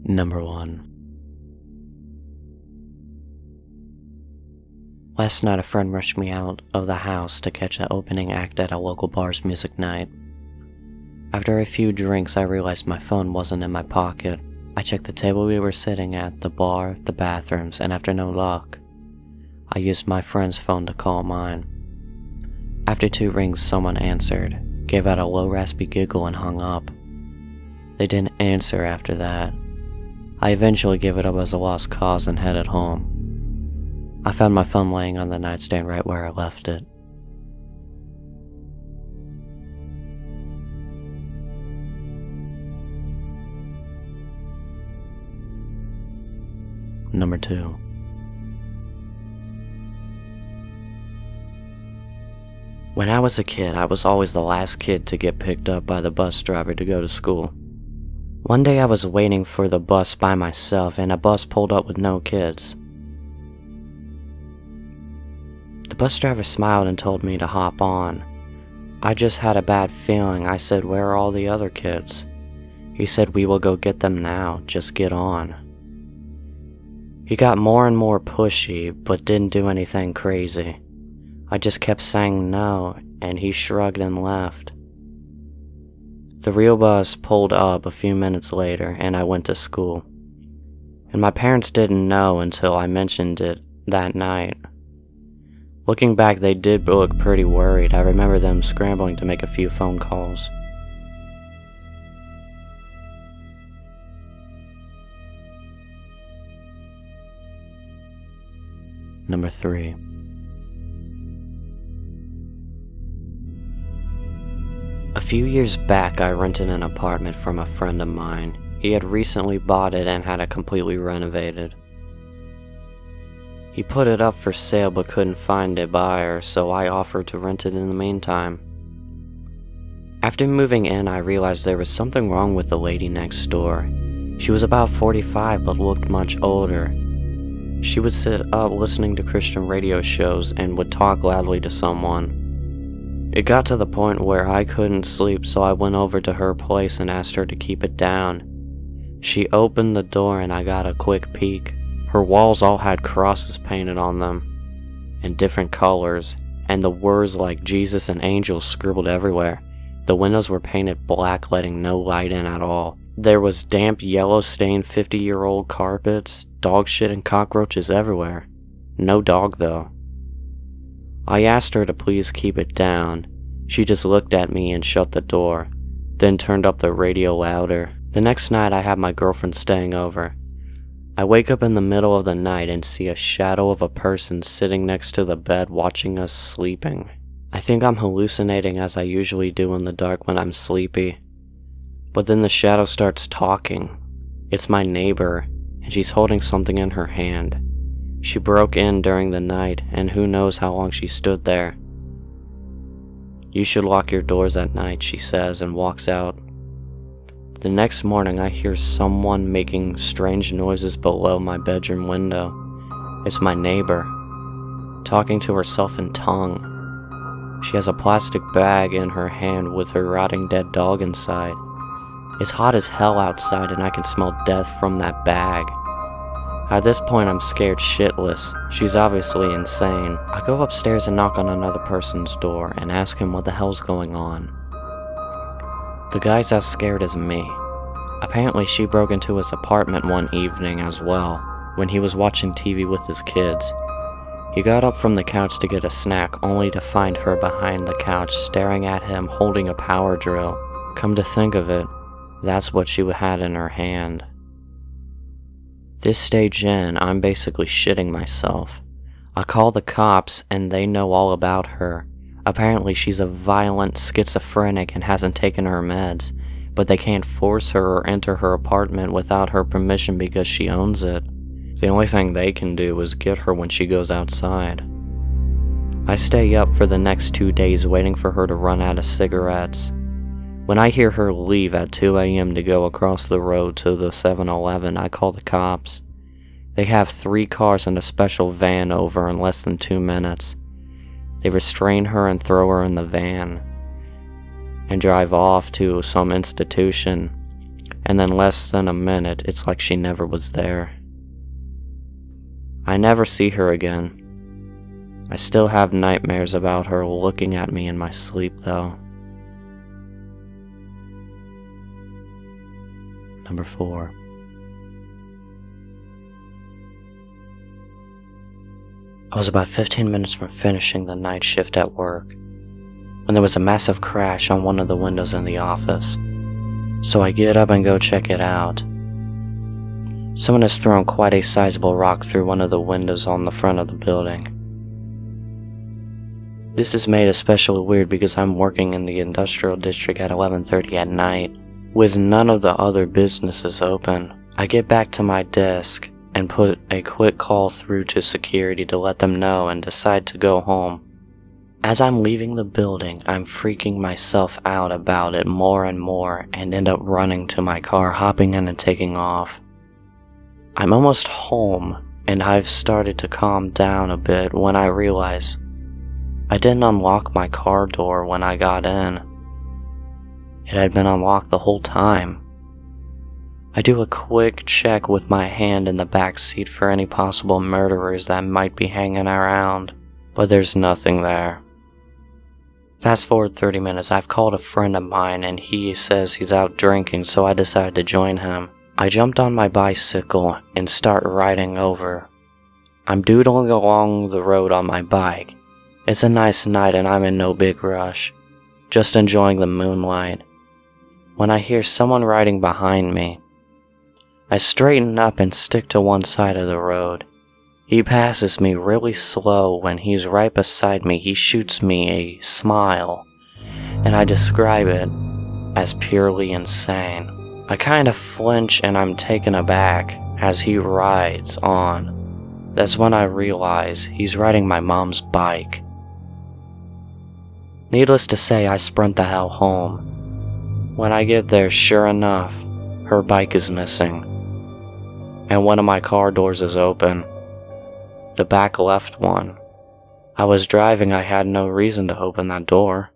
Number 1. Last night a friend rushed me out of the house to catch the opening act at a local bar's music night. After a few drinks, I realized my phone wasn't in my pocket. I checked the table we were sitting at, the bar, the bathrooms, and after no luck, I used my friend's phone to call mine. After 2 rings, someone answered, gave out a low raspy giggle and hung up. They didn't answer after that. I eventually gave it up as a lost cause and headed home. I found my phone laying on the nightstand right where I left it. Number 2. When I was a kid, I was always the last kid to get picked up by the bus driver to go to school. One day I was waiting for the bus by myself and a bus pulled up with no kids. The bus driver smiled and told me to hop on. I just had a bad feeling. I said, "Where are all the other kids?" He said, "We will go get them now, just get on." He got more and more pushy, but didn't do anything crazy. I just kept saying no, and he shrugged and left. The real bus pulled up a few minutes later, and I went to school. And my parents didn't know until I mentioned it that night. Looking back, they did look pretty worried. I remember them scrambling to make a few phone calls. Number 3. A few years back, I rented an apartment from a friend of mine. He had recently bought it and had it completely renovated. He put it up for sale but couldn't find a buyer, so I offered to rent it in the meantime. After moving in, I realized there was something wrong with the lady next door. She was about 45 but looked much older. She would sit up listening to Christian radio shows and would talk loudly to someone. It got to the point where I couldn't sleep, so I went over to her place and asked her to keep it down. She opened the door and I got a quick peek. Her walls all had crosses painted on them, in different colors, and the words like Jesus and angels scribbled everywhere. The windows were painted black, letting no light in at all. There was damp, yellow-stained 50-year-old carpets, dog shit and cockroaches everywhere. No dog, though. I asked her to please keep it down. She just looked at me and shut the door, then turned up the radio louder. The next night I have my girlfriend staying over. I wake up in the middle of the night and see a shadow of a person sitting next to the bed watching us sleeping. I think I'm hallucinating as I usually do in the dark when I'm sleepy. But then the shadow starts talking. It's my neighbor, and she's holding something in her hand. She broke in during the night, and who knows how long she stood there. "You should lock your doors at night," she says, and walks out. The next morning, I hear someone making strange noises below my bedroom window. It's my neighbor, talking to herself in tongue. She has a plastic bag in her hand with her rotting dead dog inside. It's hot as hell outside, and I can smell death from that bag. At this point, I'm scared shitless. She's obviously insane. I go upstairs and knock on another person's door and ask him what the hell's going on. The guy's as scared as me. Apparently, she broke into his apartment one evening as well, when he was watching TV with his kids. He got up from the couch to get a snack, only to find her behind the couch staring at him holding a power drill. Come to think of it, that's what she had in her hand. This stage in, I'm basically shitting myself. I call the cops and they know all about her. Apparently she's a violent schizophrenic and hasn't taken her meds, but they can't force her or enter her apartment without her permission because she owns it. The only thing they can do is get her when she goes outside. I stay up for the next 2 days waiting for her to run out of cigarettes. When I hear her leave at 2 a.m. to go across the road to the 7-Eleven, I call the cops. They have 3 cars and a special van over in less than 2 minutes. They restrain her and throw her in the van and drive off to some institution. and then less than a minute, it's like she never was there. I never see her again. I still have nightmares about her looking at me in my sleep, though. Number 4. I was about 15 minutes from finishing the night shift at work when there was a massive crash on one of the windows in the office. So I get up and go check it out. Someone has thrown quite a sizable rock through one of the windows on the front of the building. This is made especially weird because I'm working in the industrial district at 11:30 at night, with none of the other businesses open. I get back to my desk and put a quick call through to security to let them know and decide to go home. As I'm leaving the building, I'm freaking myself out about it more and more and end up running to my car, hopping in and taking off. I'm almost home and I've started to calm down a bit when I realize I didn't unlock my car door when I got in. It had been unlocked the whole time. I do a quick check with my hand in the back seat for any possible murderers that might be hanging around, but there's nothing there. Fast forward 30 minutes, I've called a friend of mine and he says he's out drinking, so I decided to join him. I jumped on my bicycle and start riding over. I'm doodling along the road on my bike. It's a nice night and I'm in no big rush, just enjoying the moonlight, when I hear someone riding behind me. I straighten up and stick to one side of the road. He passes me really slow. When he's right beside me, he shoots me a smile, and I describe it as purely insane. I kind of flinch and I'm taken aback as he rides on. That's when I realize he's riding my mom's bike. Needless to say, I sprint the hell home. When I get there, sure enough, her bike is missing, and one of my car doors is open. The back left one. I was driving, I had no reason to open that door.